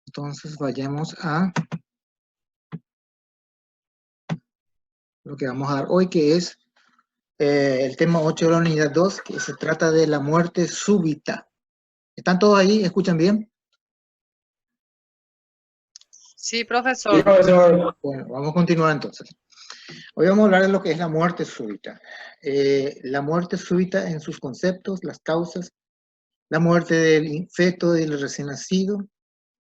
Entonces vayamos a lo que vamos a dar hoy, que es el tema 8 de la unidad 2, que se trata de la muerte súbita. ¿Están todos ahí? ¿Escuchan bien? Sí, Sí, profesor. profesor. Bueno, vamos a continuar entonces. Hoy vamos a hablar de lo que es la muerte súbita. La muerte súbita en sus conceptos, las causas, la muerte del feto y del recién nacido,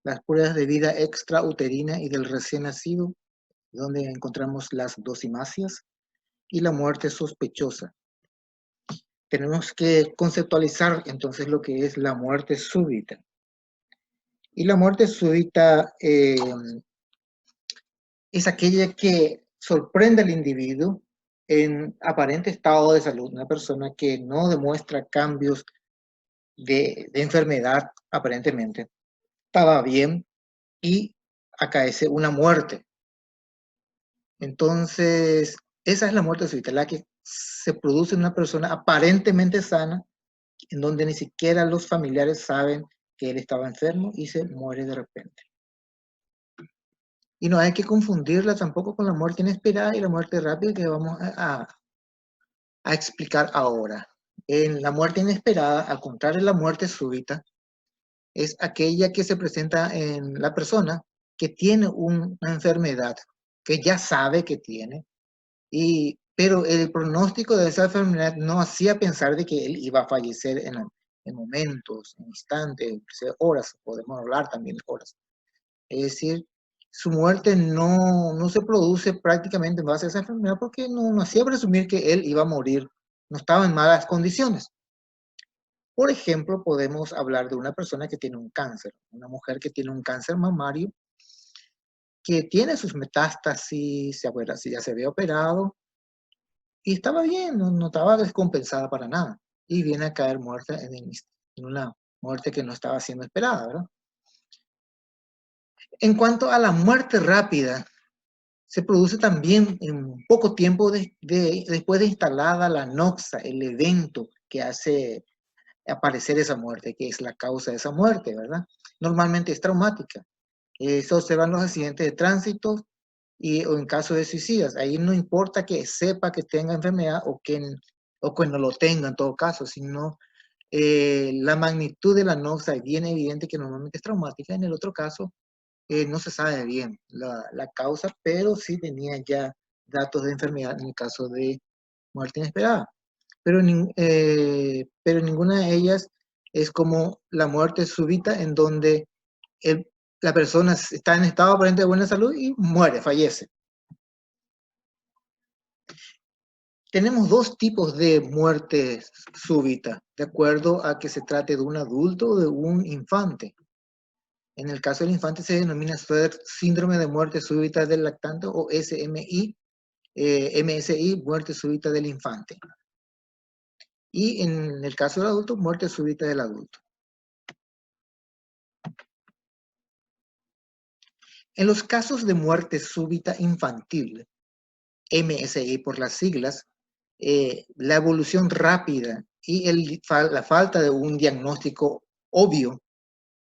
las pruebas de vida extrauterina y del recién nacido, donde encontramos las dosimacias, y la muerte sospechosa. Tenemos que conceptualizar entonces lo que es la muerte súbita. Y la muerte súbita es aquella que sorprende al individuo en aparente estado de salud, una persona que no demuestra cambios de enfermedad aparentemente, estaba bien y acaece una muerte. Entonces, esa es la muerte súbita, la que se produce en una persona aparentemente sana, en donde ni siquiera los familiares saben que él estaba enfermo y se muere de repente. Y no hay que confundirla tampoco con la muerte inesperada y la muerte rápida que vamos a explicar ahora. En la muerte inesperada, al contrario de la muerte súbita, es aquella que se presenta en la persona que tiene una enfermedad, que ya sabe que tiene, pero el pronóstico de esa enfermedad no hacía pensar de que él iba a fallecer en momentos, en instantes, horas, podemos hablar también de horas. Es decir, su muerte no se produce prácticamente en base a esa enfermedad porque no hacía presumir que él iba a morir, no estaba en malas condiciones. Por ejemplo, podemos hablar de una persona que tiene un cáncer, una mujer que tiene un cáncer mamario, que tiene sus metástasis, ya se había operado y estaba bien, no estaba descompensada para nada. Y viene a caer muerta en una muerte que no estaba siendo esperada, ¿verdad? En cuanto a la muerte rápida, se produce también en poco tiempo después de instalada la noxa, el evento que hace aparecer esa muerte, que es la causa de esa muerte, ¿verdad? Normalmente es traumática. Se observan los accidentes de tránsito o en caso de suicidas. Ahí no importa que sepa que tenga enfermedad o que no lo tenga en todo caso, sino la magnitud de la noxa es bien evidente que normalmente es traumática. En el otro caso, no se sabe bien la causa, pero sí tenía ya datos de enfermedad en el caso de muerte inesperada. Pero ninguna de ellas es como la muerte súbita en donde el, la persona está en estado aparente de buena salud y muere, fallece. Tenemos dos tipos de muerte súbita, de acuerdo a que se trate de un adulto o de un infante. En el caso del infante se denomina síndrome de muerte súbita del lactante o MSI, muerte súbita del infante. Y en el caso del adulto, muerte súbita del adulto. En los casos de muerte súbita infantil, MSI por las siglas, la evolución rápida y la falta de un diagnóstico obvio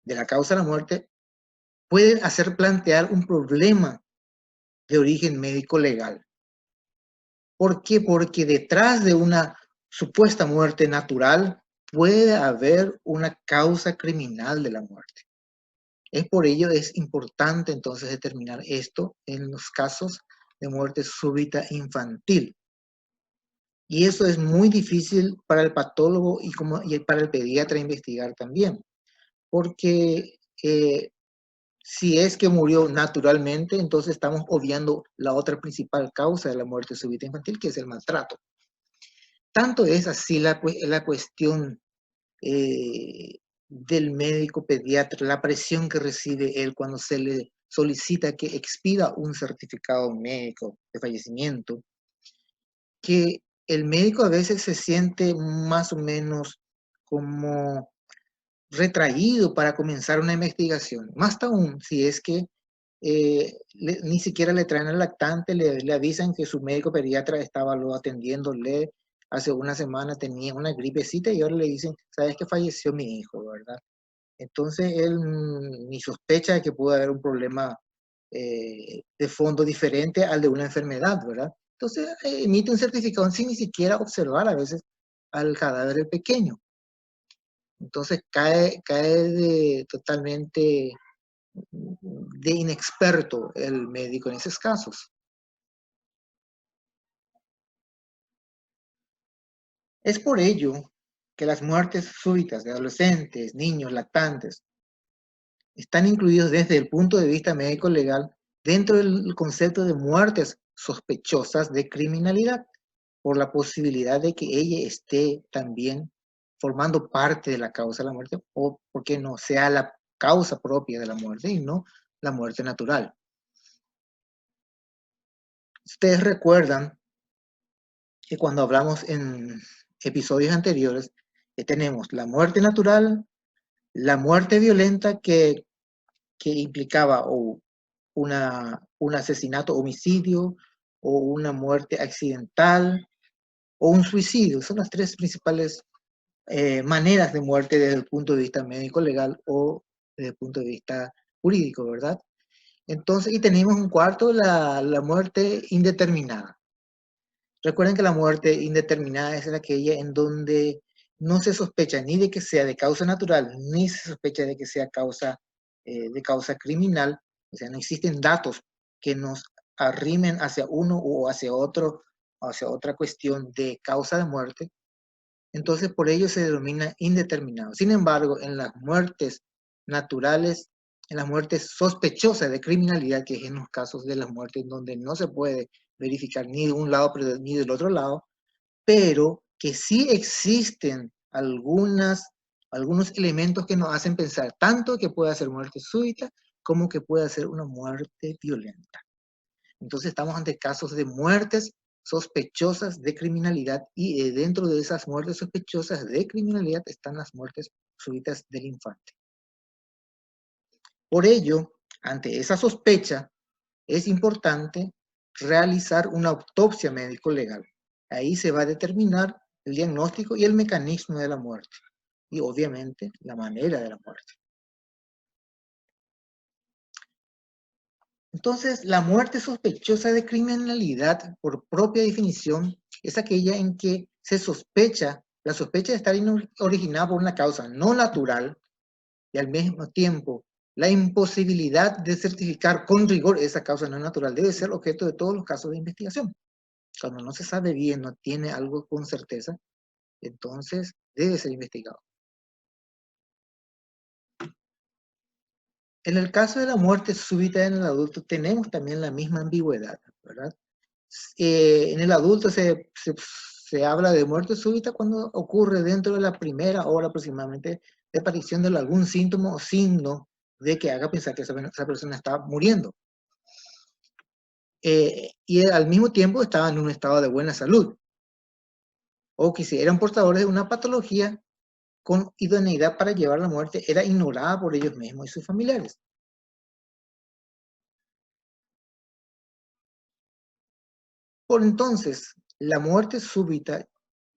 de la causa de la muerte pueden hacer plantear un problema de origen médico legal. ¿Por qué? Porque detrás de una supuesta muerte natural puede haber una causa criminal de la muerte. Por ello es importante entonces determinar esto en los casos de muerte súbita infantil. Y eso es muy difícil para el patólogo y para el pediatra investigar también, porque si es que murió naturalmente, entonces estamos obviando la otra principal causa de la muerte súbita infantil, que es el maltrato. Tanto es así la cuestión del médico pediatra, la presión que recibe él cuando se le solicita que expida un certificado médico de fallecimiento, que el médico a veces se siente más o menos como retraído para comenzar una investigación, más aún si es que ni siquiera le traen al lactante, le avisan que su médico pediatra estaba lo atendiéndole hace una semana, tenía una gripecita y ahora le dicen, sabes que falleció mi hijo, ¿verdad? Entonces él ni sospecha de que pueda haber un problema de fondo diferente al de una enfermedad, ¿verdad? Entonces emite un certificado sin ni siquiera observar a veces al cadáver pequeño. Entonces cae totalmente de inexperto el médico en esos casos. Es por ello que las muertes súbitas de adolescentes, niños, lactantes, están incluidos desde el punto de vista médico legal dentro del concepto de muertes sospechosas de criminalidad, por la posibilidad de que ella esté también formando parte de la causa de la muerte o porque no sea la causa propia de la muerte y no la muerte natural. Ustedes recuerdan que cuando hablamos en episodios anteriores, que tenemos la muerte natural, la muerte violenta que implicaba o un asesinato, homicidio, o una muerte accidental, o un suicidio. Son las tres principales maneras de muerte desde el punto de vista médico legal o desde el punto de vista jurídico, ¿verdad? Entonces, y tenemos un cuarto, la muerte indeterminada. Recuerden que la muerte indeterminada es aquella en donde no se sospecha ni de que sea de causa natural, ni se sospecha de que sea de causa criminal. O sea, no existen datos que nos arrimen hacia uno o hacia otro, hacia otra cuestión de causa de muerte. Entonces, por ello se denomina indeterminado. Sin embargo, en las muertes naturales, en las muertes sospechosas de criminalidad, que es en los casos de las muertes donde no se puede verificar ni de un lado ni del otro lado, pero que sí existen algunos elementos que nos hacen pensar tanto que puede ser muerte súbita como que puede ser una muerte violenta. Entonces estamos ante casos de muertes sospechosas de criminalidad y dentro de esas muertes sospechosas de criminalidad están las muertes súbitas del infante. Por ello, ante esa sospecha, es importante realizar una autopsia médico-legal. Ahí se va a determinar el diagnóstico y el mecanismo de la muerte y obviamente la manera de la muerte. Entonces, la muerte sospechosa de criminalidad, por propia definición, es aquella en que se sospecha, la sospecha de estar originada por una causa no natural y al mismo tiempo la imposibilidad de certificar con rigor esa causa no natural debe ser objeto de todos los casos de investigación. Cuando no se sabe bien, no tiene algo con certeza, entonces debe ser investigado. En el caso de la muerte súbita en el adulto tenemos también la misma ambigüedad, ¿verdad? En el adulto se habla de muerte súbita cuando ocurre dentro de la primera hora aproximadamente de aparición de algún síntoma o signo de que haga pensar que esa persona está muriendo. Y al mismo tiempo estaba en un estado de buena salud. O que si eran portadores de una patología con idoneidad para llevar la muerte, era ignorada por ellos mismos y sus familiares. Por entonces, la muerte súbita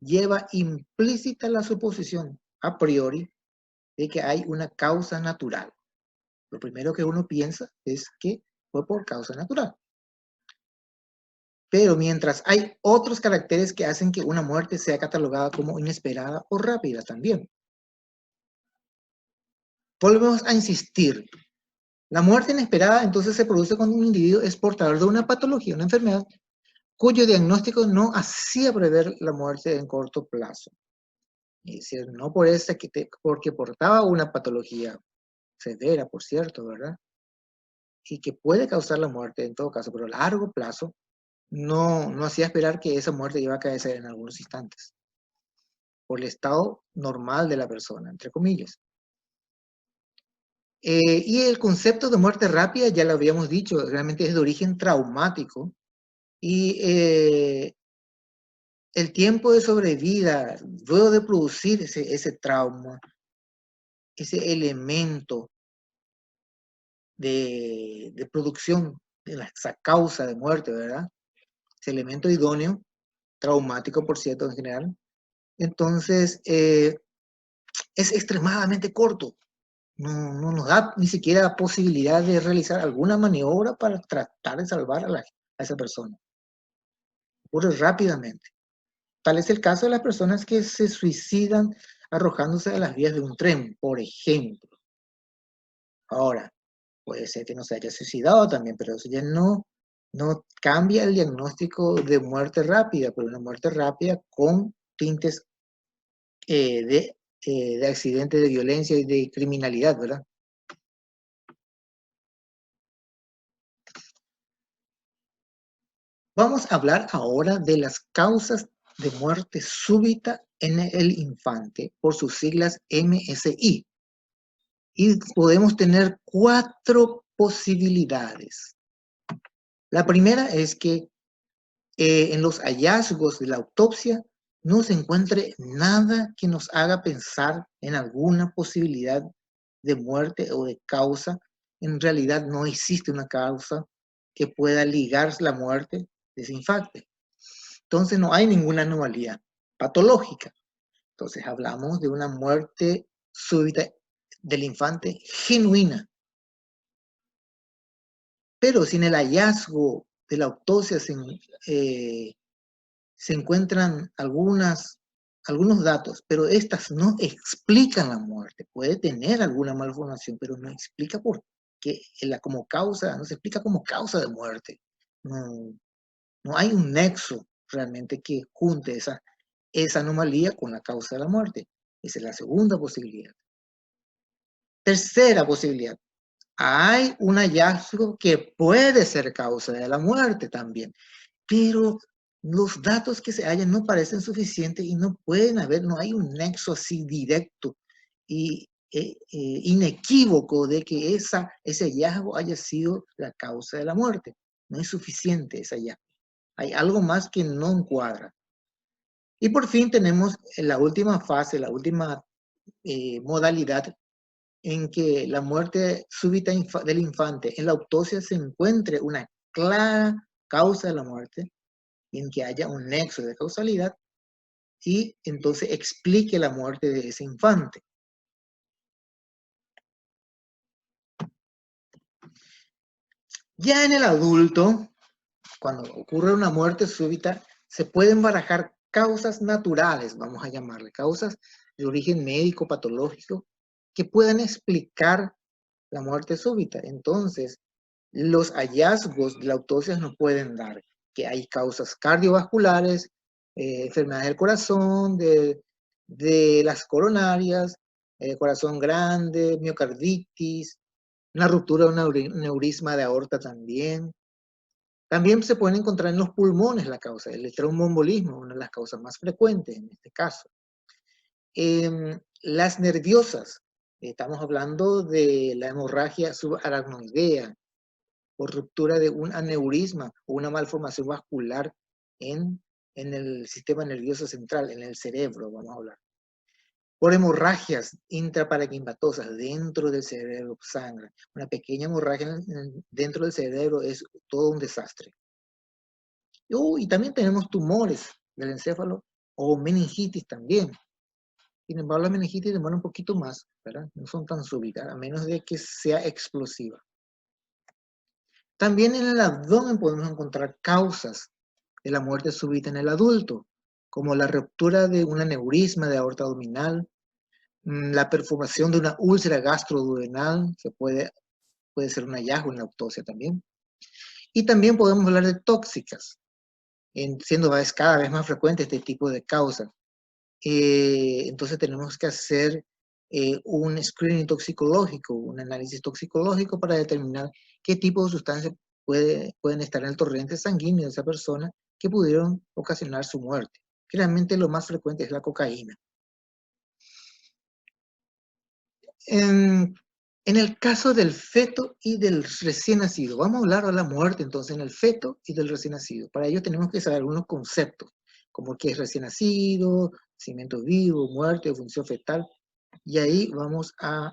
lleva implícita la suposición a priori de que hay una causa natural. Lo primero que uno piensa es que fue por causa natural. Pero mientras hay otros caracteres que hacen que una muerte sea catalogada como inesperada o rápida también. Volvemos a insistir. La muerte inesperada entonces se produce cuando un individuo es portador de una patología, una enfermedad, cuyo diagnóstico no hacía prever la muerte en corto plazo. Es decir, no por porque portaba una patología severa, por cierto, ¿verdad? Y que puede causar la muerte en todo caso, pero a largo plazo no hacía esperar que esa muerte iba a caer en algunos instantes, por el estado normal de la persona, entre comillas. Y el concepto de muerte rápida, ya lo habíamos dicho, realmente es de origen traumático y el tiempo de sobrevida, luego de producir ese trauma, ese elemento de producción de esa causa de muerte, ¿verdad? Ese elemento idóneo, traumático, por cierto, en general. Entonces, es extremadamente corto. no nos da ni siquiera posibilidad de realizar alguna maniobra para tratar de salvar a esa persona. Ocurre rápidamente. Tal es el caso de las personas que se suicidan arrojándose a las vías de un tren, por ejemplo. Ahora, puede ser que no se haya suicidado también, pero eso ya no cambia el diagnóstico de muerte rápida, pero una muerte rápida con tintes de accidente, de violencia y de criminalidad, ¿verdad? Vamos a hablar ahora de las causas de muerte súbita en el infante, por sus siglas MSI. Y podemos tener 4 posibilidades. La primera es que en los hallazgos de la autopsia no se encuentre nada que nos haga pensar en alguna posibilidad de muerte o de causa. En realidad no existe una causa que pueda ligar la muerte de ese infante. Entonces no hay ninguna anomalía patológica. Entonces hablamos de una muerte súbita del infante genuina. Pero si en el hallazgo de la autopsia se encuentran algunos datos, pero estas no explican la muerte. Puede tener alguna malformación, pero no explica por qué, como causa, no se explica como causa de muerte. No, no hay un nexo realmente que junte esa anomalía con la causa de la muerte. Esa es la segunda posibilidad. Tercera posibilidad. Hay un hallazgo que puede ser causa de la muerte también, pero los datos que se hallan no parecen suficientes y no pueden haber, no hay un nexo así directo y inequívoco de que ese hallazgo haya sido la causa de la muerte. No es suficiente ese hallazgo. Hay algo más que no encuadra. Y por fin tenemos la última fase, la última modalidad en que la muerte súbita del infante en la autopsia se encuentre una clara causa de la muerte y en que haya un nexo de causalidad y entonces explique la muerte de ese infante. Ya en el adulto, cuando ocurre una muerte súbita, se pueden barajar causas naturales, vamos a llamarle, causas de origen médico, patológico, que puedan explicar la muerte súbita. Entonces, los hallazgos de la autopsia nos pueden dar que hay causas cardiovasculares, enfermedades del corazón, de las coronarias, corazón grande, miocarditis, una ruptura de un neurisma de aorta también. También se pueden encontrar en los pulmones la causa, el tromboembolismo, una de las causas más frecuentes en este caso. Las nerviosas, estamos hablando de la hemorragia subaracnoidea, por ruptura de un aneurisma o una malformación vascular en el sistema nervioso central, en el cerebro, vamos a hablar. Por hemorragias intraparaquimpatosas dentro del cerebro, sangre. Una pequeña hemorragia dentro del cerebro es todo un desastre. Y también tenemos tumores del encéfalo o meningitis también. Sin embargo, la meningitis demora un poquito más, ¿verdad? No son tan súbitas, a menos de que sea explosiva. También en el abdomen podemos encontrar causas de la muerte súbita en el adulto, como la ruptura de un aneurisma de aorta abdominal, la perforación de una úlcera gastroduodenal, que puede ser un hallazgo en la autopsia también. Y también podemos hablar de tóxicas, siendo cada vez más frecuente este tipo de causas. Entonces tenemos que hacer un screening toxicológico, un análisis toxicológico para determinar qué tipo de sustancias pueden estar en el torrente sanguíneo de esa persona que pudieron ocasionar su muerte. Generalmente lo más frecuente es la cocaína. En el caso del feto y del recién nacido, vamos a hablar de la muerte entonces en el feto y del recién nacido. Para ello tenemos que saber algunos conceptos, como qué es recién nacido, nacimiento vivo, muerte, función fetal. Y ahí vamos a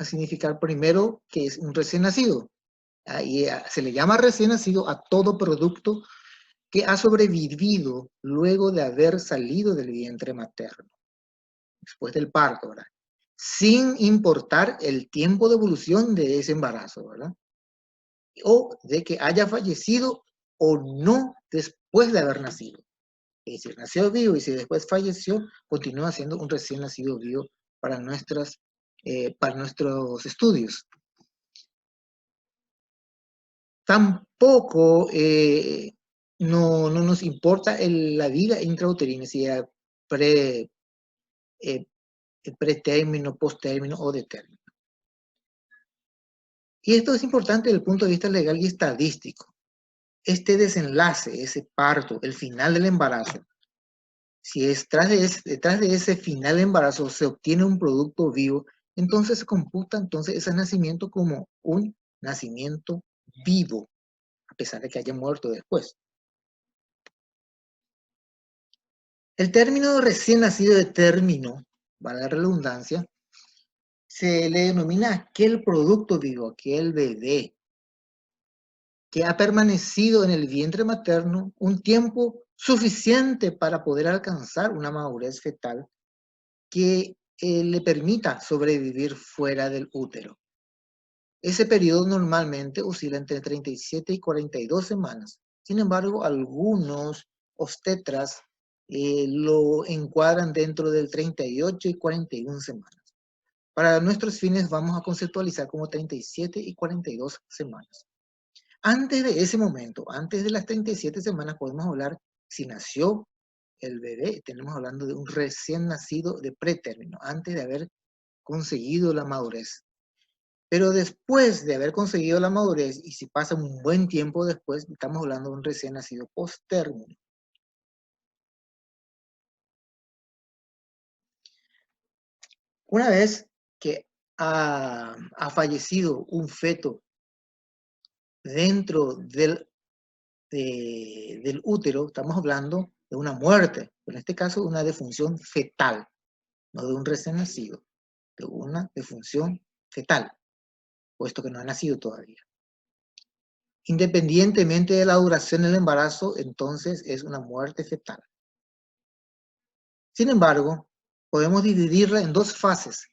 significar primero que es un recién nacido. Ahí se le llama recién nacido a todo producto que ha sobrevivido luego de haber salido del vientre materno. después del parto, ¿verdad? Sin importar el tiempo de evolución de ese embarazo, ¿verdad? O de que haya fallecido o no después de haber nacido. Es decir, nació vivo y si después falleció, continúa siendo un recién nacido vivo para nuestros estudios. Tampoco no nos importa la vida intrauterina, si era pretérmino, posttérmino o de término. Y esto es importante desde el punto de vista legal y estadístico. Este desenlace, ese parto, el final del embarazo, si detrás de ese final de embarazo se obtiene un producto vivo, entonces se computa ese nacimiento como un nacimiento vivo, a pesar de que haya muerto después. El término recién nacido de término, vale la redundancia, se le denomina aquel producto vivo, aquel bebé que ha permanecido en el vientre materno un tiempo suficiente para poder alcanzar una madurez fetal que le permita sobrevivir fuera del útero. Ese periodo normalmente oscila entre 37 y 42 semanas. Sin embargo, algunos obstetras lo encuadran dentro del 38 y 41 semanas. Para nuestros fines vamos a conceptualizar como 37 y 42 semanas. Antes de ese momento, antes de las 37 semanas, podemos hablar si nació el bebé, tenemos hablando de un recién nacido de pretérmino, antes de haber conseguido la madurez. Pero después de haber conseguido la madurez, y si pasa un buen tiempo después, estamos hablando de un recién nacido posttérmino. Una vez que ha fallecido un feto dentro del útero, estamos hablando de una muerte, en este caso una defunción fetal, no de un recién nacido, de una defunción fetal, puesto que no ha nacido todavía. Independientemente de la duración del embarazo, entonces es una muerte fetal. Sin embargo, podemos dividirla en dos fases.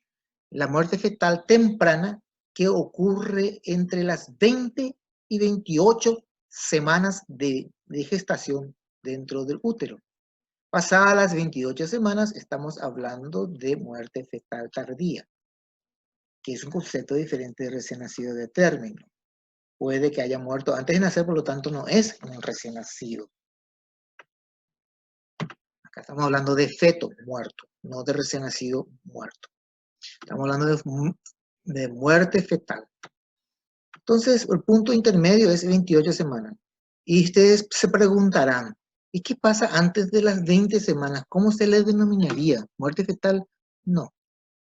La muerte fetal temprana, que ocurre entre las 20 y 28 semanas de gestación dentro del útero. Pasadas las 28 semanas, estamos hablando de muerte fetal tardía, que es un concepto diferente de recién nacido de término. Puede que haya muerto antes de nacer, por lo tanto no es un recién nacido. Acá estamos hablando de feto muerto, no de recién nacido muerto. Estamos hablando de muerte fetal. Entonces, el punto intermedio es 28 semanas. Y ustedes se preguntarán, ¿y qué pasa antes de las 20 semanas? ¿Cómo se le denominaría? ¿Muerte fetal? No.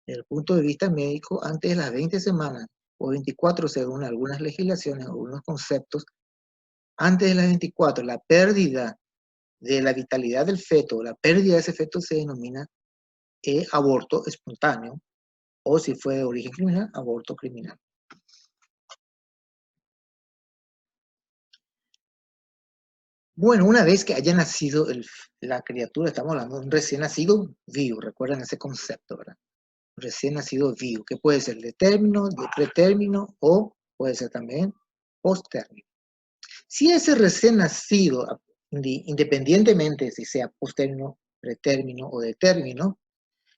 Desde el punto de vista médico, antes de las 20 semanas, o 24 según algunas legislaciones o algunos conceptos, antes de las 24, la pérdida de la vitalidad del feto, la pérdida de ese feto se denomina aborto espontáneo, o si fue de origen criminal, aborto criminal. Bueno, una vez que haya nacido la criatura, estamos hablando de un recién nacido vivo, recuerden ese concepto, ¿verdad? Recién nacido vivo, que puede ser de término, de pretérmino o puede ser también posttérmino. Si ese recién nacido, independientemente si sea posttérmino, pretérmino o de término,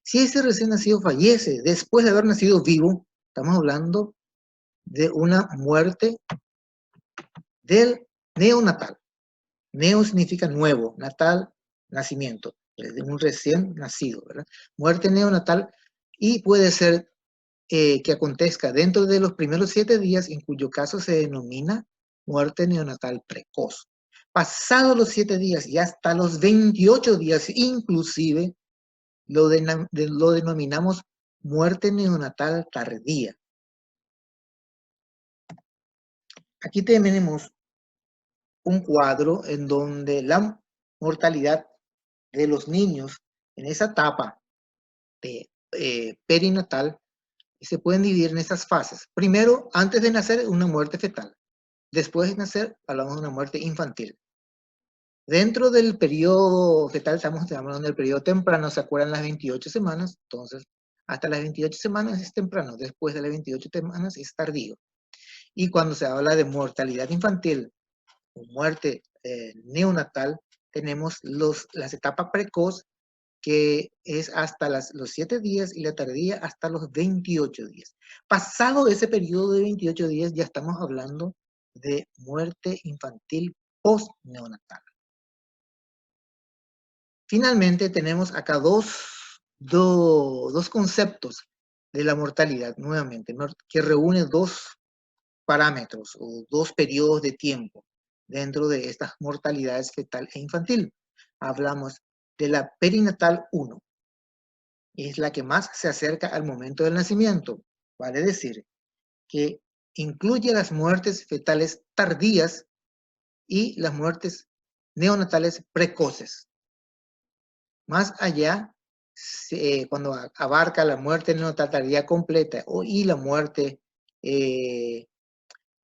si ese recién nacido fallece después de haber nacido vivo, estamos hablando de una muerte del neonatal. Neo significa nuevo, natal, nacimiento, de un recién nacido, ¿verdad? Muerte neonatal y puede ser que acontezca dentro de los primeros 7 días, en cuyo caso se denomina muerte neonatal precoz. Pasados los 7 días y hasta los 28 días, inclusive, lo denominamos muerte neonatal tardía. Aquí tenemos un cuadro en donde la mortalidad de los niños en esa etapa de perinatal se pueden dividir en esas fases. Primero, antes de nacer, una muerte fetal. Después de nacer, hablamos de una muerte infantil. Dentro del periodo fetal, estamos hablando del periodo temprano, ¿se acuerdan las 28 semanas? Entonces, hasta las 28 semanas es temprano, después de las 28 semanas es tardío. Y cuando se habla de mortalidad infantil o muerte neonatal, tenemos las etapas precoz, que es hasta los 7 días, y la tardía hasta los 28 días. Pasado ese periodo de 28 días, ya estamos hablando de muerte infantil post-neonatal. Finalmente, tenemos acá dos conceptos de la mortalidad, nuevamente, que reúne dos parámetros o dos periodos de tiempo dentro de estas mortalidades fetal e infantil. Hablamos de la perinatal 1, es la que más se acerca al momento del nacimiento. Vale decir que incluye las muertes fetales tardías y las muertes neonatales precoces. Más allá, cuando abarca la muerte neonatal tardía completa y la muerte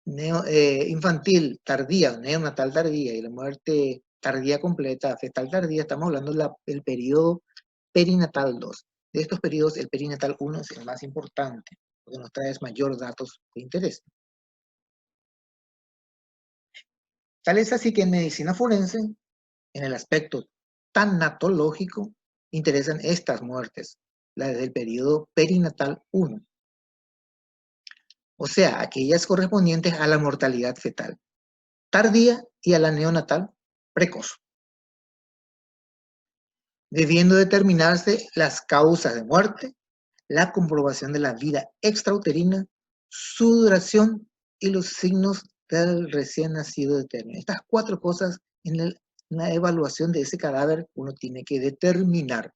infantil tardía, neonatal tardía y la muerte tardía completa, fetal tardía, estamos hablando del periodo perinatal 2. De estos periodos, el perinatal 1 es el más importante, porque nos trae mayor datos de interés. Tal es así que en medicina forense, en el aspecto tanatológico, interesan estas muertes, las del periodo perinatal 1. O sea, aquellas correspondientes a la mortalidad fetal tardía y a la neonatal precoz, debiendo determinarse las causas de muerte, la comprobación de la vida extrauterina, su duración y los signos del recién nacido de término. Estas cuatro cosas en la evaluación de ese cadáver uno tiene que determinar.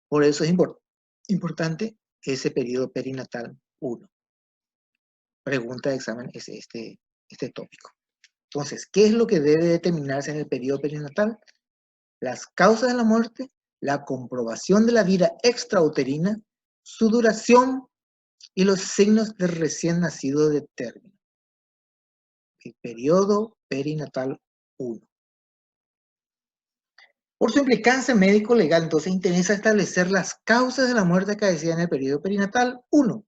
Por eso es importante ese periodo perinatal 1. Pregunta de examen es este tópico. Entonces, ¿qué es lo que debe determinarse en el periodo perinatal? Las causas de la muerte, la comprobación de la vida extrauterina, su duración y los signos del recién nacido de término. El periodo perinatal 1. Por su implicancia médico-legal, entonces interesa establecer las causas de la muerte acaecida en el periodo perinatal 1,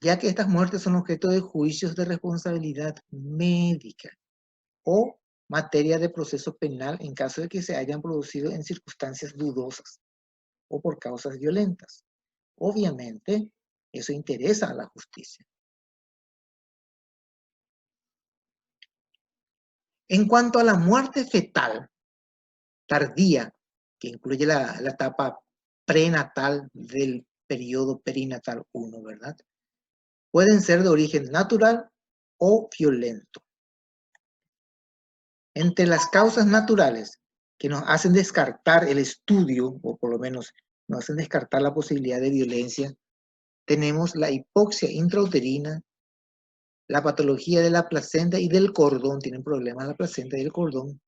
ya que estas muertes son objeto de juicios de responsabilidad médica o materia de proceso penal en caso de que se hayan producido en circunstancias dudosas o por causas violentas. Obviamente, eso interesa a la justicia. En cuanto a la muerte fetal tardía, que incluye la etapa prenatal del periodo perinatal 1, ¿verdad? Pueden ser de origen natural o violento. Entre las causas naturales que nos hacen descartar el estudio, o por lo menos nos hacen descartar la posibilidad de violencia, tenemos la hipoxia intrauterina, la patología de la placenta y del cordón, tienen problemas la placenta y el cordón,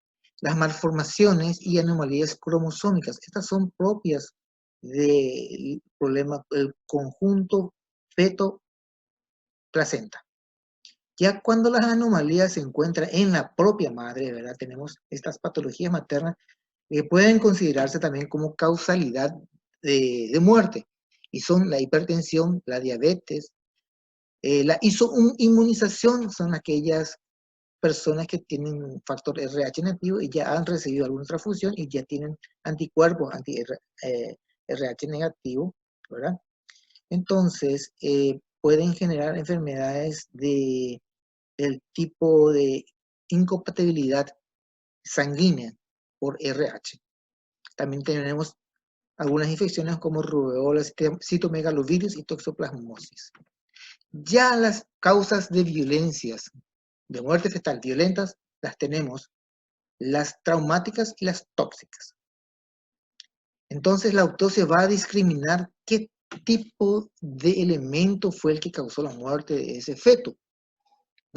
las malformaciones y anomalías cromosómicas. Estas son propias del problema, el conjunto feto-placenta. Ya cuando las anomalías se encuentran en la propia madre, ¿verdad? Tenemos estas patologías maternas que pueden considerarse también como causalidad de muerte, y son la hipertensión, la diabetes, la inmunización, son aquellas personas que tienen un factor RH negativo y ya han recibido alguna transfusión y ya tienen anticuerpos anti-RH negativo, ¿verdad? Entonces, pueden generar enfermedades del tipo de incompatibilidad sanguínea por RH. También tenemos algunas infecciones como rubeola, citomegalovirus y toxoplasmosis. Ya las causas de violencias, de muerte fetal violentas, las tenemos, las traumáticas y las tóxicas. Entonces la autopsia va a discriminar qué tipo de elemento fue el que causó la muerte de ese feto.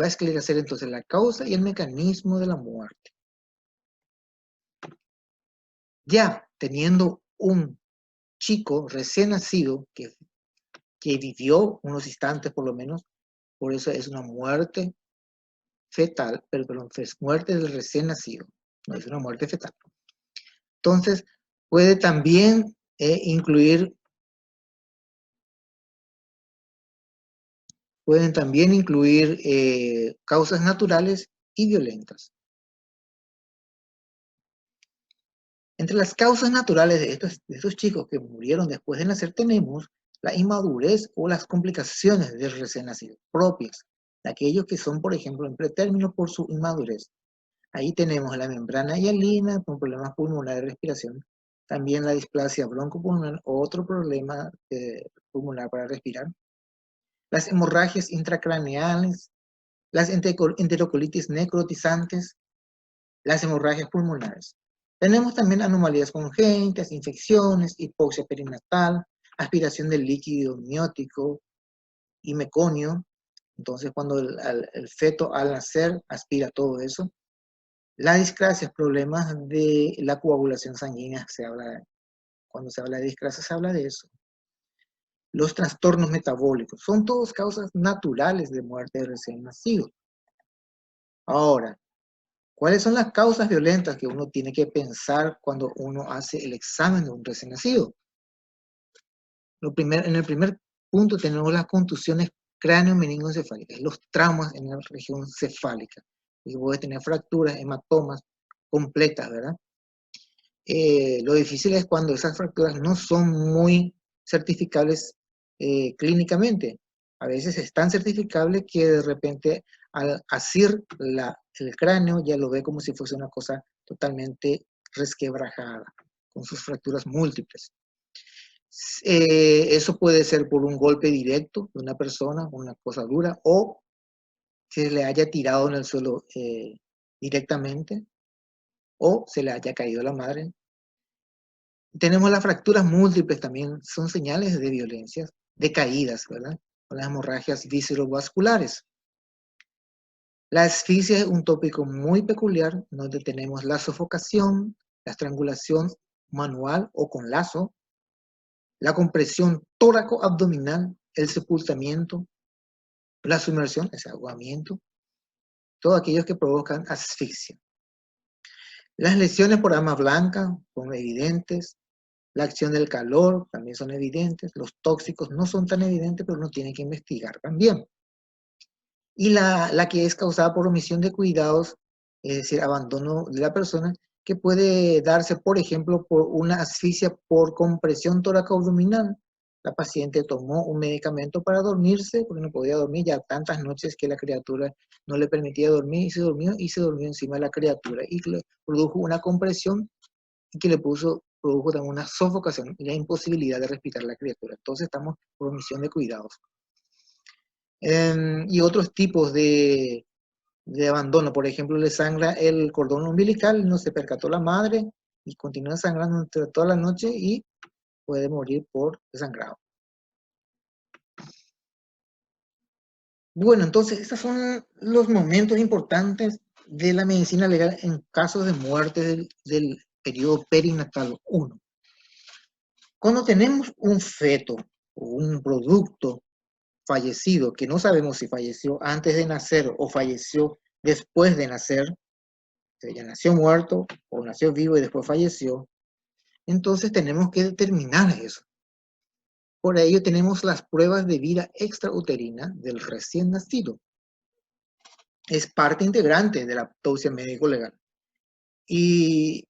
Va a esclarecer entonces la causa y el mecanismo de la muerte. Ya teniendo un chico recién nacido que vivió unos instantes por lo menos, por eso es una muerte fetal, perdón, muerte del recién nacido, no es una muerte fetal. Entonces, puede también pueden también incluir causas naturales y violentas. Entre las causas naturales de estos chicos que murieron después de nacer tenemos la inmadurez o las complicaciones del recién nacido, propias de aquellos que son, por ejemplo, en pretérmino por su inmadurez. Ahí tenemos la membrana hialina con problemas pulmonares de respiración, también la displasia broncopulmonar, otro problema pulmonar para respirar, las hemorragias intracraneales, las enterocolitis necrotizantes, las hemorragias pulmonares. Tenemos también anomalías congénitas, infecciones, hipoxia perinatal, aspiración del líquido amniótico y meconio. Entonces, cuando el feto al nacer aspira todo eso. La discrasia, problemas de la coagulación sanguínea, cuando se habla de discrasia se habla de eso. Los trastornos metabólicos, son todas causas naturales de muerte de recién nacido. Ahora, ¿cuáles son las causas violentas que uno tiene que pensar cuando uno hace el examen de un recién nacido? En el primer punto tenemos las contusiones cráneo-meningoencefálicas, los traumas en la región cefálica. Y puede tener fracturas, hematomas completas, ¿verdad? Lo difícil es cuando esas fracturas no son muy certificables clínicamente. A veces es tan certificable que de repente al asir el cráneo ya lo ve como si fuese una cosa totalmente resquebrajada, con sus fracturas múltiples. Eso puede ser por un golpe directo de una persona, una cosa dura, o que se le haya tirado en el suelo directamente, o se le haya caído la madre. Tenemos las fracturas múltiples también, son señales de violencias, de caídas, ¿verdad? Con las hemorragias viscerovasculares. La asfixia es un tópico muy peculiar, donde tenemos la sofocación, la estrangulación manual o con lazo, la compresión tóraco-abdominal, el sepultamiento, la sumersión, ese ahogamiento, todos aquellos que provocan asfixia. Las lesiones por arma blanca son evidentes, la acción del calor también son evidentes, los tóxicos no son tan evidentes, pero uno tiene que investigar también. Y la que es causada por omisión de cuidados, es decir, abandono de la persona, que puede darse, por ejemplo, por una asfixia por compresión toracoabdominal. La paciente tomó un medicamento para dormirse, porque no podía dormir ya tantas noches que la criatura no le permitía dormir, y se durmió encima de la criatura, y le produjo una compresión y que produjo también una sofocación y la imposibilidad de respirar la criatura. Entonces estamos por omisión de cuidados. Y otros tipos de abandono, por ejemplo, le sangra el cordón umbilical, no se percató la madre y continúa sangrando durante toda la noche y puede morir por desangrado. Bueno, entonces estos son los momentos importantes de la medicina legal en casos de muerte del periodo perinatal 1. Cuando tenemos un feto o un producto fallecido, que no sabemos si falleció antes de nacer o falleció después de nacer, o sea, ya nació muerto o nació vivo y después falleció, entonces tenemos que determinar eso. Por ello tenemos las pruebas de vida extrauterina del recién nacido. Es parte integrante de la autopsia médico-legal. Y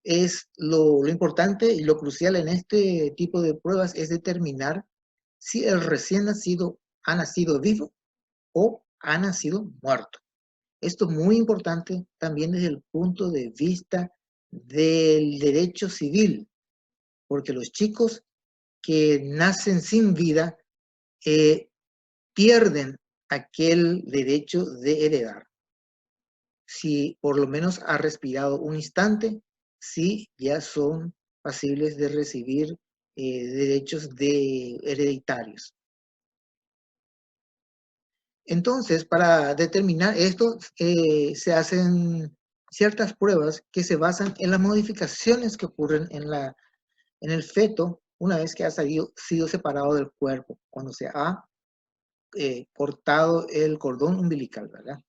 es lo importante y lo crucial en este tipo de pruebas es determinar si el recién nacido ha nacido vivo o ha nacido muerto. Esto es muy importante también desde el punto de vista del derecho civil, porque los chicos que nacen sin vida pierden aquel derecho de heredar. Si por lo menos ha respirado un instante, sí ya son pasibles de recibir derechos hereditarios. Entonces, para determinar esto, se hacen ciertas pruebas que se basan en las modificaciones que ocurren en el feto una vez que ha sido separado del cuerpo, cuando se ha cortado el cordón umbilical, ¿verdad?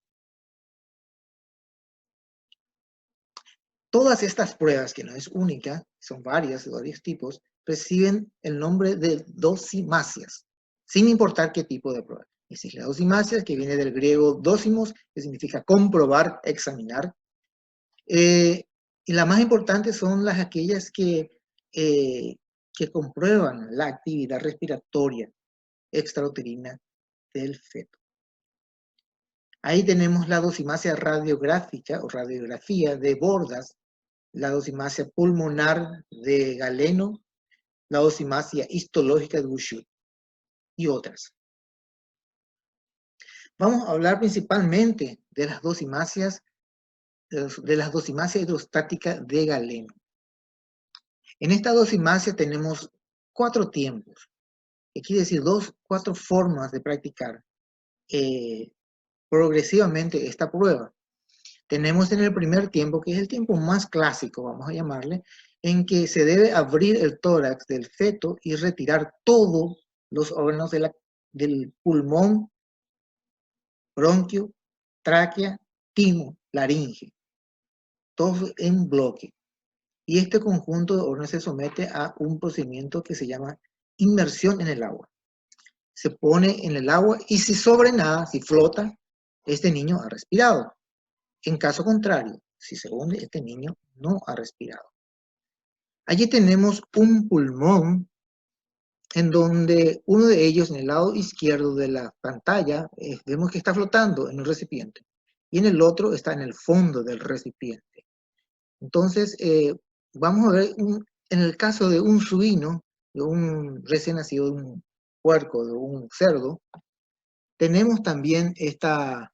Todas estas pruebas, que no es única, son varias, de varios tipos, reciben el nombre de dosimasias, sin importar qué tipo de prueba. Es decir, la dosimasia, que viene del griego dosimos, que significa comprobar, examinar. Y las más importantes son aquellas que comprueban la actividad respiratoria extrauterina del feto. Ahí tenemos la dosimasia radiográfica o radiografía de Bordas, la dosimasia pulmonar de Galeno, la dosimasia histológica de Gouchot y otras. Vamos a hablar principalmente de las dosimasias, hidrostática de Galeno. En esta dosimasia tenemos 4 tiempos, que quiere decir 4 formas de practicar progresivamente esta prueba. Tenemos en el primer tiempo, que es el tiempo más clásico, vamos a llamarle, en que se debe abrir el tórax del feto y retirar todos los órganos del pulmón, bronquio, tráquea, timo, laringe, todos en bloque. Y este conjunto de órganos se somete a un procedimiento que se llama inmersión en el agua. Se pone en el agua y si sobre nada, si flota, este niño ha respirado. En caso contrario, si se hunde, este niño no ha respirado. Allí tenemos un pulmón en donde uno de ellos, en el lado izquierdo de la pantalla, vemos que está flotando en un recipiente y en el otro está en el fondo del recipiente. Entonces, vamos a ver, en el caso de un suino, de un recién nacido, de un puerco, de un cerdo, tenemos también esta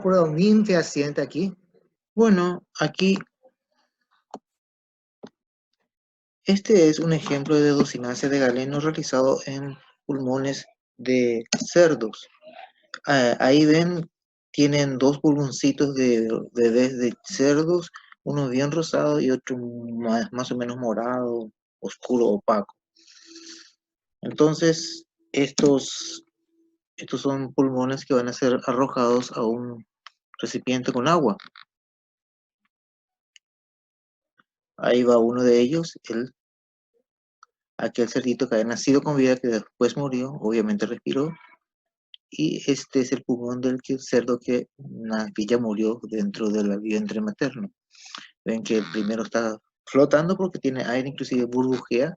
prueba bien fehaciente aquí. Bueno, aquí, este es un ejemplo de dosimasia de Galeno realizado en pulmones de cerdos. Ahí ven, tienen 2 pulmoncitos de bebés de cerdos, uno bien rosado y otro más o menos morado, oscuro, opaco. Entonces, estos son pulmones que van a ser arrojados a un recipiente con agua. Ahí va uno de ellos, aquel cerdito que había nacido con vida, que después murió, obviamente respiró. Y este es el pulmón del cerdo que ya murió dentro del vientre materno. Ven que el primero está flotando porque tiene aire, inclusive burbujea.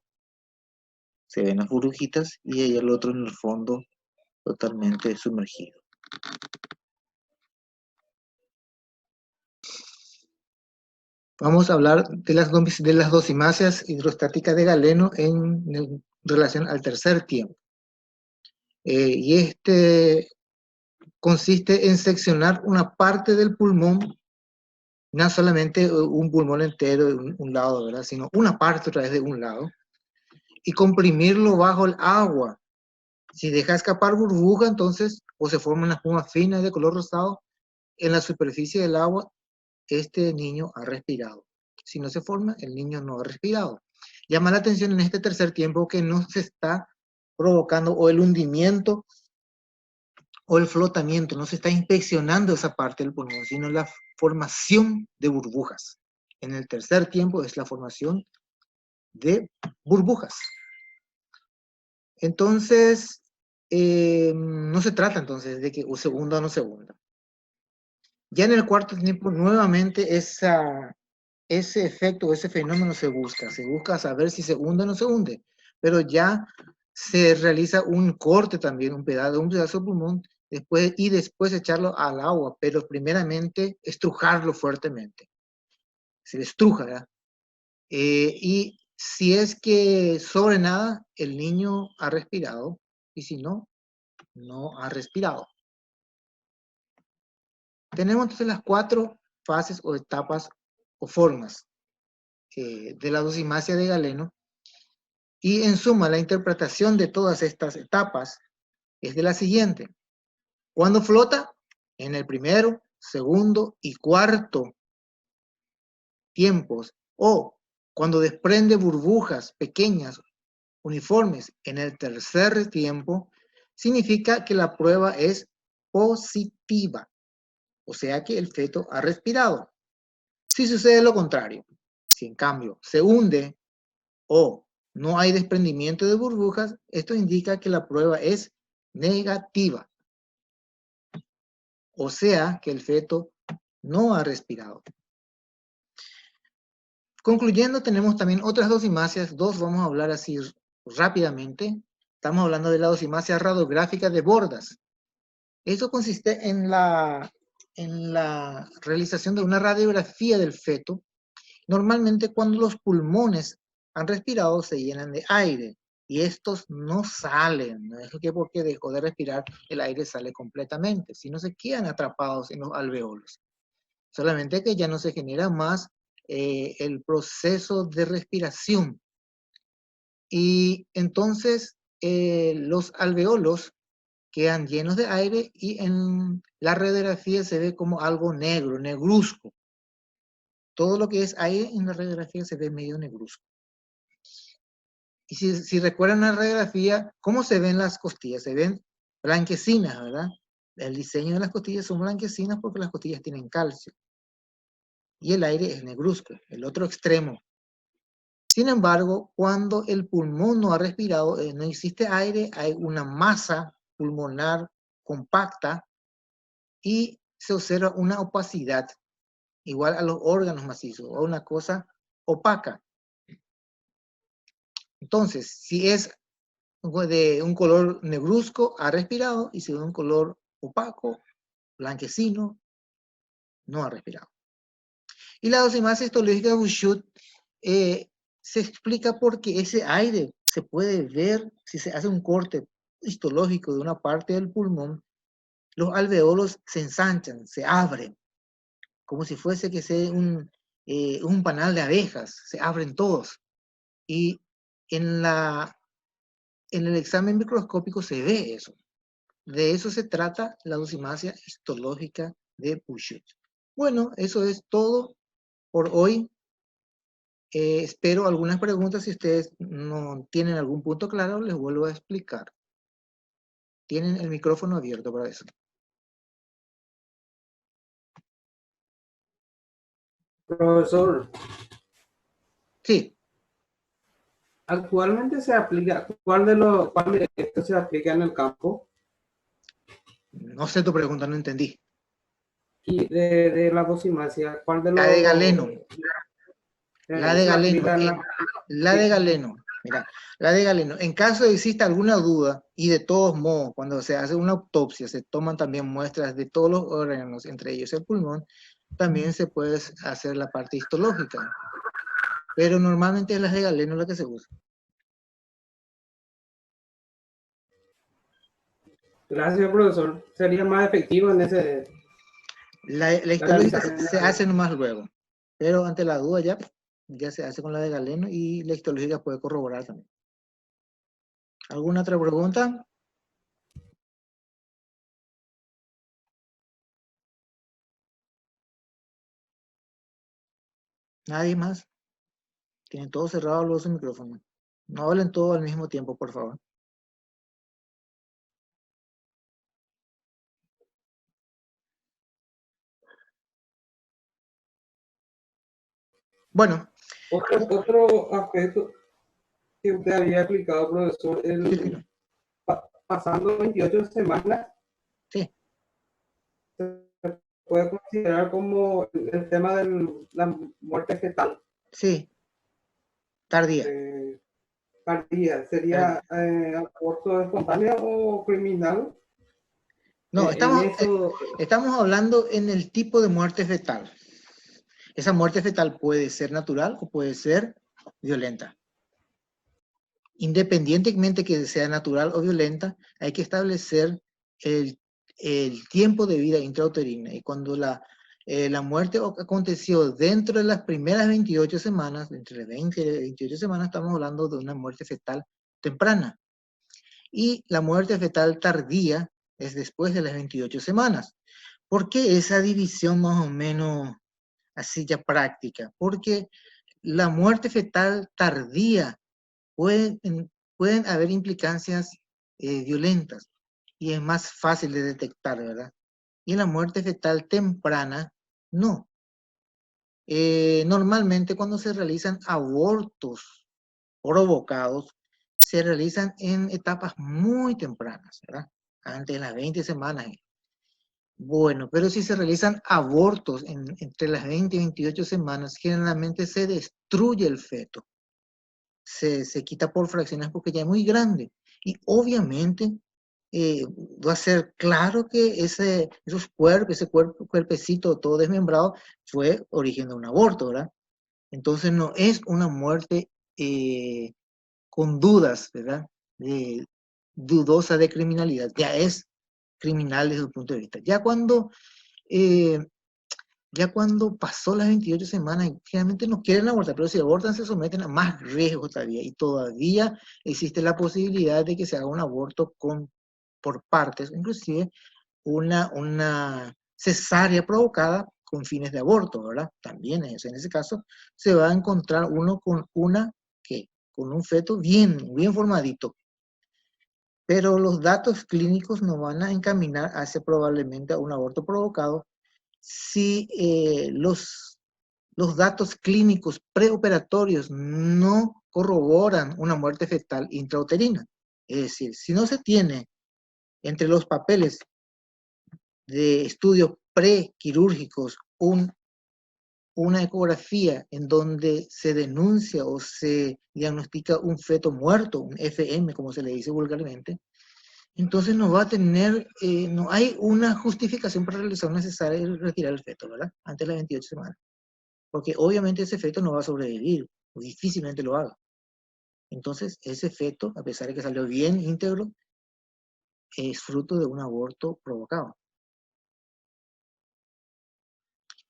Se ven las burbujitas y el otro en el fondo totalmente sumergido. Vamos a hablar de las dosimasias hidrostáticas de Galeno en relación al tercer tiempo. Y este consiste en seccionar una parte del pulmón, no solamente un pulmón entero de un lado, ¿verdad? Sino una parte otra vez de un lado, y comprimirlo bajo el agua. Si deja escapar burbuja, entonces, o se forma una espuma fina de color rosado, en la superficie del agua, este niño ha respirado. Si no se forma, el niño no ha respirado. Llama la atención en este tercer tiempo que no se está provocando o el hundimiento o el flotamiento, no se está inspeccionando esa parte del pulmón, sino la formación de burbujas. En el tercer tiempo es la formación de burbujas. Entonces, no se trata entonces de que o se hunda o no se hunda. Ya en el cuarto tiempo, nuevamente ese efecto, ese fenómeno se busca saber si se hunde o no se hunde, pero ya se realiza un corte también, un pedazo de pulmón, y después echarlo al agua, pero primeramente estrujarlo fuertemente. Se le estruja, ¿verdad? Y si es que sobre nada, el niño ha respirado, y si no, no ha respirado. Tenemos entonces las 4 fases o etapas o formas de la dosimasia de Galeno, y en suma la interpretación de todas estas etapas es de la siguiente. Cuando flota, en el primero, segundo y cuarto tiempos, o cuando desprende burbujas pequeñas, uniformes, en el tercer tiempo, significa que la prueba es positiva. o sea que el feto ha respirado. Si sucede lo contrario, si en cambio se hunde o no hay desprendimiento de burbujas, esto indica que la prueba es negativa, o sea que el feto no ha respirado. Concluyendo, tenemos también otras dosimacias, dos vamos a hablar así rápidamente. Estamos hablando de la dosimacia radiográfica de bordas. Eso consiste en la realización de una radiografía del feto. Normalmente cuando los pulmones han respirado se llenan de aire y estos no salen. No es que porque dejó de respirar el aire sale completamente, sino se quedan atrapados en los alveolos. Solamente que ya no se genera más el proceso de respiración. Y entonces los alveolos quedan llenos de aire y en la radiografía se ve como algo negro, negruzco. Todo lo que es aire en la radiografía se ve medio negruzco. Y si recuerdan la radiografía, ¿cómo se ven las costillas? Se ven blanquecinas, ¿verdad? El diseño de las costillas son blanquecinas porque las costillas tienen calcio. Y el aire es negruzco, el otro extremo. Sin embargo, cuando el pulmón no ha respirado, no existe aire, hay una masa pulmonar compacta y se observa una opacidad igual a los órganos macizos o una cosa opaca. Entonces, si es de un color negruzco, ha respirado, y si es de un color opaco, blanquecino, no ha respirado. Y la dosimasia histológica de Bouchut se explica porque ese aire se puede ver si se hace un corte histológico de una parte del pulmón, los alveolos se ensanchan, se abren, como si fuese que sea un panal de abejas, se abren todos. Y en el examen microscópico se ve eso. De eso se trata la dosimasia histológica de Bouchut. Bueno, eso es todo por hoy. Espero algunas preguntas. Si ustedes no tienen algún punto claro, les vuelvo a explicar. Tienen el micrófono abierto para eso. Profesor, Sí. actualmente se aplica, ¿cuál de estos se aplica en el campo? No sé tu pregunta, no entendí. Y de la dosimacia, ¿cuál de La de Galeno. los La de se Galeno. aplica en la... La de Galeno. Mira, la de Galeno. En caso de exista alguna duda, y de todos modos, cuando se hace una autopsia, se toman también muestras de todos los órganos, entre ellos el pulmón, también se puede hacer la parte histológica. Pero normalmente es la de Galeno la que se usa. Gracias, profesor. Sería más efectivo en ese... La histológica se hace nomás luego. Pero ante la duda ya se hace con la de Galeno y la histológica puede corroborar también. ¿Alguna otra pregunta? ¿Nadie más? Tienen todos cerrados los micrófonos. No hablen todos al mismo tiempo, por favor. Bueno. Otro aspecto que usted había explicado, profesor, pasando 28 semanas, sí, se puede considerar como el tema de la muerte fetal. Sí, tardía. Tardía, ¿sería aborto espontáneo o criminal? No, estamos hablando en el tipo de muerte fetal. Esa muerte fetal puede ser natural o puede ser violenta. Independientemente que sea natural o violenta, hay que establecer el tiempo de vida intrauterina. Y cuando la muerte aconteció dentro de las primeras 28 semanas, entre 20 y 28 semanas, estamos hablando de una muerte fetal temprana. Y la muerte fetal tardía es después de las 28 semanas. ¿Por qué esa división más o menos así ya práctica? Porque la muerte fetal tardía pueden haber implicancias violentas y es más fácil de detectar, ¿verdad? Y la muerte fetal temprana, no. Normalmente cuando se realizan abortos provocados, se realizan en etapas muy tempranas, ¿verdad? Antes de las 20 semanas. Bueno, pero si se realizan abortos entre las 20 y 28 semanas, generalmente se destruye el feto. Se quita por fracciones porque ya es muy grande. Y obviamente va a ser claro que esos cuerpos, cuerpecito todo desmembrado fue origen de un aborto, ¿verdad? Entonces no es una muerte con dudas, ¿verdad? Dudosa de criminalidad. Ya es criminal desde su punto de vista. Eh, ya cuando pasó las 28 semanas, generalmente no quieren abortar, pero si abortan se someten a más riesgo todavía. Y todavía existe la posibilidad de que se haga un aborto por partes, inclusive una cesárea provocada con fines de aborto, ¿verdad? También en ese caso se va a encontrar uno con con un feto bien formadito. Pero los datos clínicos nos van a encaminar hacia probablemente a un aborto provocado si los datos clínicos preoperatorios no corroboran una muerte fetal intrauterina. Es decir, si no se tiene entre los papeles de estudios prequirúrgicos una ecografía en donde se denuncia o se diagnostica un feto muerto, un FM, como se le dice vulgarmente, entonces no va a tener, no hay una justificación para realizar una cesárea y retirar el feto, ¿verdad? Antes de las 28 semanas. Porque obviamente ese feto no va a sobrevivir, o difícilmente lo haga. Entonces, ese feto, a pesar de que salió bien íntegro, es fruto de un aborto provocado.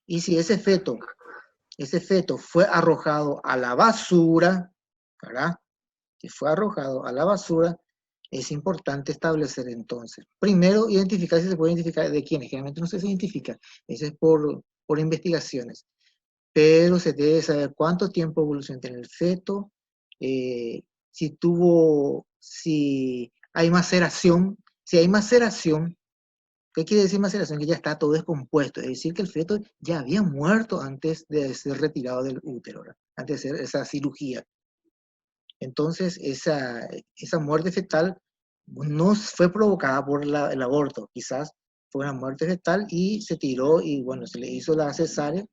Y si ese feto fue arrojado a la basura, ¿verdad? Si fue arrojado a la basura, es importante establecer entonces. Primero, identificar si se puede identificar de quién. Generalmente no se identifica. Eso es por investigaciones. Pero se debe saber cuánto tiempo evolucionó en el feto, si hay maceración. Si hay maceración, ¿qué quiere decir maceración? Que ya está todo descompuesto. Es decir, que el feto ya había muerto antes de ser retirado del útero, ¿verdad? Antes de hacer esa cirugía. Entonces, esa muerte fetal no fue provocada por el aborto. Quizás fue una muerte fetal y se tiró y, bueno, se le hizo la cesárea.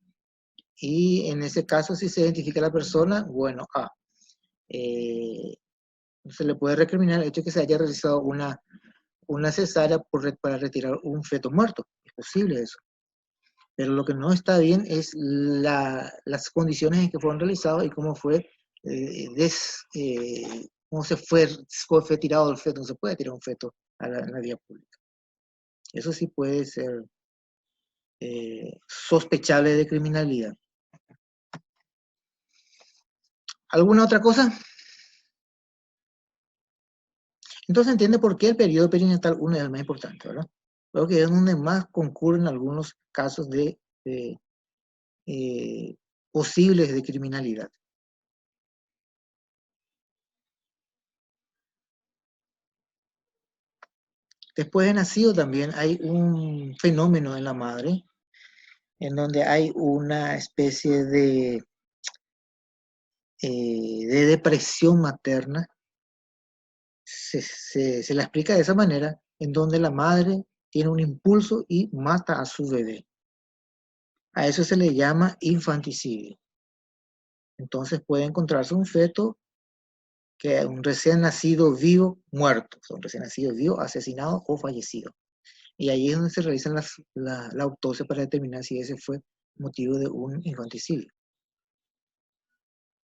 Y en ese caso, si se identifica a la persona, bueno, se le puede recriminar el hecho de que se haya realizado una cesárea para retirar un feto muerto. Es posible eso. Pero lo que no está bien es las condiciones en que fueron realizados y cómo cómo fue tirado el feto. No se puede tirar un feto en la vía pública. Eso sí puede ser sospechable de criminalidad. ¿Alguna otra cosa? Entonces entiende por qué el periodo perinatal 1 es el más importante, ¿verdad? Porque es donde más concurren algunos casos de posibles de criminalidad. Después de nacido también hay un fenómeno en la madre, en donde hay una especie de depresión materna. Se la explica de esa manera, en donde la madre tiene un impulso y mata a su bebé. A eso se le llama infanticidio. Entonces puede encontrarse un feto que un recién nacido vivo muerto, un recién nacido vivo asesinado o fallecido. Y ahí es donde se realiza la autopsia para determinar si ese fue motivo de un infanticidio.